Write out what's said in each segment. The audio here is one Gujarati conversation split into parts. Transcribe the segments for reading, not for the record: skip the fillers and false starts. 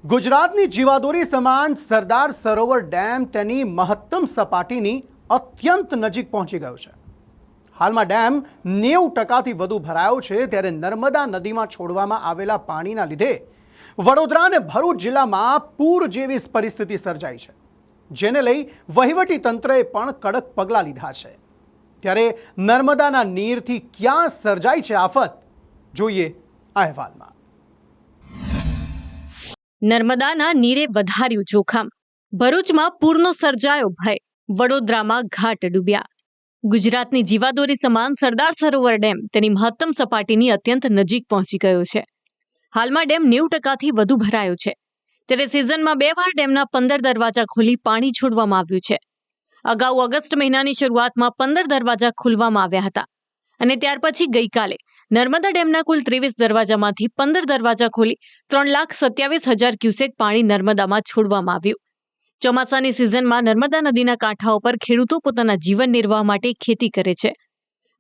ગુજરાતની જીવાદોરી સમાન સરદાર સરોવર ડેમ તેની મહત્તમ સપાટીની અત્યંત નજીક પહોંચી ગયો છે। હાલમાં ડેમ 90%થી વધુ ભરાયો છે, ત્યારે નર્મદા નદીમાં છોડવામાં આવેલા પાણીના લીધે વડોદરા અને ભરૂચ જિલ્લામાં પૂર જેવી પરિસ્થિતિ સર્જાઈ છે, જેને લઈ વહીવટી તંત્રએ પણ કડક પગલાં લીધા છે। ત્યારે નર્મદાના નીરથી ક્યાં સર્જાઈ છે આફત, જોઈએ આ અહેવાલમાં। નર્મદાના નીરે વધાર્યું જોખમ, ભરૂચમાં પૂરનો સર્જાયો ભય, વડોદરામાં ઘાટ ડૂબ્યા। ગુજરાતની જીવાદોરી સમાન સરદાર સરોવર ડેમ તેની મહત્તમ સપાટીની અત્યંત નજીક પહોંચી ગયો છે। હાલમાં ડેમ 90%થી વધુ ભરાયો છે, ત્યારે સિઝનમાં 2 વાર ડેમના 15 દરવાજા ખોલી પાણી છોડવામાં આવ્યું છે। અગાઉ ઓગસ્ટ મહિનાની શરૂઆતમાં 15 દરવાજા ખોલવામાં આવ્યા હતા અને ત્યાર પછી ગઈકાલે નર્મદા ડેમના કુલ 23 દરવાજામાંથી 15 દરવાજા ખોલી 3,27,000 ક્યુસેક પાણી નર્મદામાં છોડવામાં આવ્યું। ચોમાસાની સિઝનમાં નર્મદા નદીના કાંઠાઓ પર ખેડૂતો પોતાના જીવન નિર્વાહ માટે ખેતી કરે છે,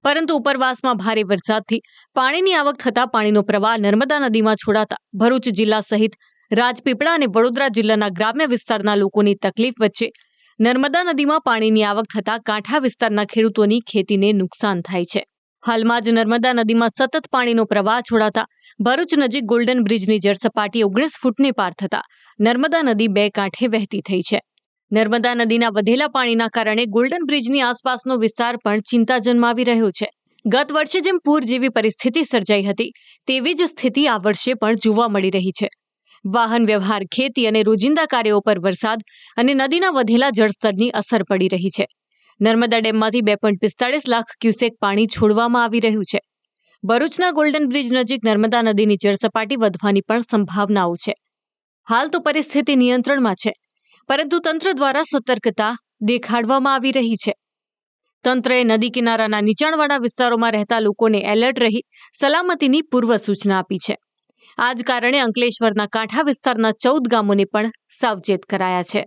પરંતુ ઉપરવાસમાં ભારે વરસાદથી પાણીની આવક થતાં પાણીનો પ્રવાહ નર્મદા નદીમાં છોડાતા ભરૂચ જિલ્લા સહિત રાજપીપળા અને વડોદરા જિલ્લાના ગ્રામ્ય વિસ્તારના લોકોની તકલીફ વચ્ચે નર્મદા નદીમાં પાણીની આવક થતાં કાંઠા વિસ્તારના ખેડૂતોની ખેતીને નુકસાન થાય છે। હાલમાં જ નર્મદા નદીમાં સતત પાણીનો પ્રવાહ છોડાતા ભરૂચ નજીક ગોલ્ડન બ્રિજની જળસપાટી 19 ફૂટને પાર થતા નર્મદા નદી 2 કાંઠે વહેતી થઈ છે। નર્મદા નદીના વધેલા પાણીના કારણે ગોલ્ડન બ્રિજની આસપાસનો વિસ્તાર પણ ચિંતા જન્માવી રહ્યો છે। ગત વર્ષે જેમ પૂર જેવી પરિસ્થિતિ સર્જાઈ હતી, તેવી જ સ્થિતિ આ વર્ષે પણ જોવા મળી રહી છે। વાહન વ્યવહાર, ખેતી અને રોજિંદા કાર્યો પર વરસાદ અને નદીના વધેલા જળસ્તરની અસર પડી રહી છે। નર્મદા ડેમમાંથી 2.45 લાખ ક્યુસેક પાણી છોડવામાં આવી રહ્યું છે। ભરૂચના ગોલ્ડન બ્રિજ નજીક નર્મદા નદીની જળસપાટી વધવાની પણ સંભાવનાઓ છે। હાલ તો પરિસ્થિતિ નિયંત્રણમાં છે, પરંતુ તંત્ર દ્વારા સતર્કતા દેખાડવામાં આવી રહી છે। તંત્રએ નદી કિનારાના નીચાણવાળા વિસ્તારોમાં રહેતા લોકોને એલર્ટ રહી સલામતીની પૂર્વ સૂચના આપી છે। આ જ કારણે અંકલેશ્વરના કાંઠા વિસ્તારના 14 ગામોને પણ સાવચેત કરાયા છે।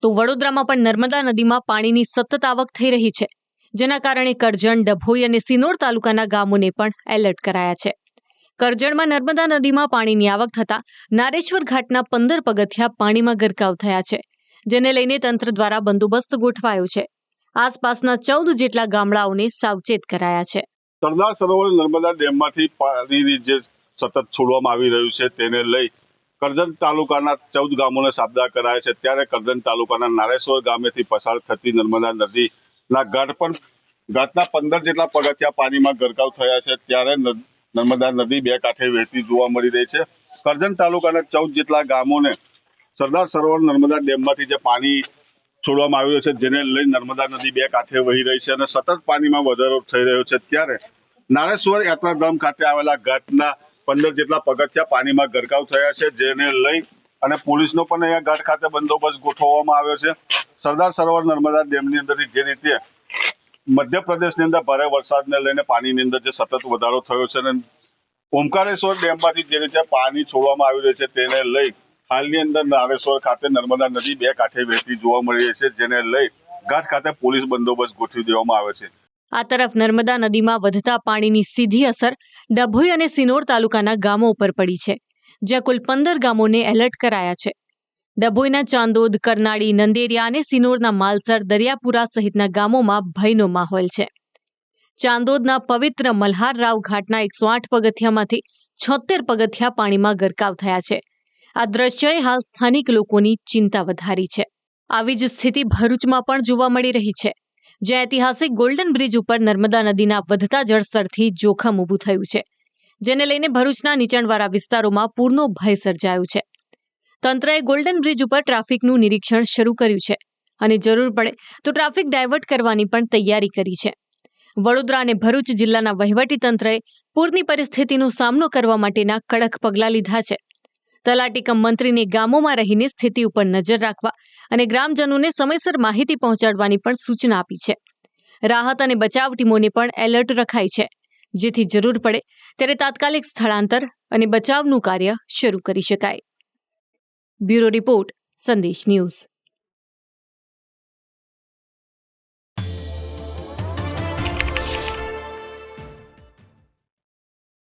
તો વડોદરામાં પણ નર્મદા નદીમાં પાણીની સતત આવક થઈ રહી છે, જેના કારણે કરજણ, ડભોઈ અને સિનોર તાલુકાના ગામોને પણ એલર્ટ કરાયા છે। કરજણમાં નર્મદા નદીમાં પાણીની આવક થતાં નારેશ્વર ઘાટના 15 પગથિયા પાણીમાં ગરકાવ થયા છે, જેને લઈને તંત્ર દ્વારા બંદોબસ્ત ગોઠવાયો છે। આસપાસના 14 જેટલા ગામડાઓને સાવચેત કરાયા છે। સરદાર સરોવર નર્મદા ડેમમાંથી પાણી જે સતત છોડવામાં આવી રહ્યું છે, તેને લઈ કરજણ તાલુકાના 14 ગામોને સાબદા કરાયા છે। ત્યારે કરજણ તાલુકાના નારેશ્વર ગામેથી પસાર થતી નર્મદા નદીના ઘાટના 15 જેટલા પગથિયા પાણીમાં ગરકાવ થયા છે। ત્યારે નર્મદા નદી 2 કાંઠે વહેતી જોવા મળી રહી છે। કરજણ તાલુકાના 14 જેટલા ગામોને સરદાર સરોવર નર્મદા ડેમમાંથી જે પાણી છોડવામાં આવ્યું છે, જેને લઈ નર્મદા નદી 2 કાંઠે વહી રહી છે અને સતત પાણીમાં વધારો થઈ રહ્યો છે। ત્યારે નારેશ્વર યાત્રાધામ ખાતે આવેલા ઘાટના 15 જેટલા પગથિયા પાણીમાં ગરકાવ થયા છે, જેને લઈ અને પોલીસનો પણ અહીંયા ઘાટ ખાતે બંદોબસ્ત ગોઠવવામાં આવ્યો છે। સરદાર સરોવર નર્મદા ડેમની અંદરથી જે રીતે મધ્યપ્રદેશની અંદર ભારે વરસાદને લઈને પાણીની અંદર જે સતત વધારો થયો છે અને ઓમકારેશ્વર ડેમમાંથી જે રીતે પાણી છોડવામાં આવી રહ્યું છે, તેને લઈ હાલની અંદર નારેશ્વર ખાતે નર્મદા નદી 2 કાંઠે વહેતી જોવા મળી રહી છે, જેને લઈ ઘાટ ખાતે પોલીસ બંદોબસ્ત ગોઠવી દેવામાં આવ્યો છે। આ તરફ નર્મદા નદીમાં વધતા પાણીની સીધી અસર ડભોઈ અને સિનોર તાલુકાના ગામો ઉપર પડી છે, જ્યાં કુલ 15 ગામોને એલર્ટ કરાયા છે। ડભોઈના ચાંદોદ, કરનાળી, નંદેરિયા અને સિનોરના માલસર, દરિયાપુરા સહિતના ગામોમાં ભયનો માહોલ છે। ચાંદોદના પવિત્ર મલ્હાર રાવ ઘાટના 108 પગથિયામાંથી 76 પગથિયા પાણીમાં ગરકાવ થયા છે। આ દ્રશ્યએ હાલ સ્થાનિક લોકોની ચિંતા વધારી છે। આવી જ સ્થિતિ ભરૂચમાં પણ જોવા મળી રહી છે, જ્યાં ઐતિહાસિક ગોલ્ડન બ્રિજ ઉપર નર્મદા નદીના વધતા જળસ્તરથી જોખમ ઊભું થયું છે, જેને લઈને ભરૂચના નીચાણવાળા વિસ્તારોમાં પૂરનો ભય સર્જાયો છે। તંત્રએ ગોલ્ડન બ્રિજ ઉપર ટ્રાફિકનું નિરીક્ષણ શરૂ કર્યું છે અને જરૂર પડે તો ટ્રાફિક ડાયવર્ટ કરવાની પણ તૈયારી કરી છે। વડોદરા અને ભરૂચ જિલ્લાના વહીવટી તંત્રએ પૂરની પરિસ્થિતિનો સામનો કરવા માટેના કડક પગલાં લીધા છે। તલાટી કમ મંત્રીને ગામોમાં રહીને સ્થિતિ ઉપર નજર રાખવા અને ગ્રામજનોને સમયસર માહિતી પહોંચાડવાની પણ સૂચના આપી છે। રાહત અને બચાવ ટીમોને પણ એલર્ટ રખાઈ છે, જેથી જરૂર પડે ત્યારે તાત્કાલિક સ્થળાંતર અને બચાવનું કાર્ય શરૂ કરી શકાય। બ્યુરો રિપોર્ટ, સંદેશ ન્યૂઝ।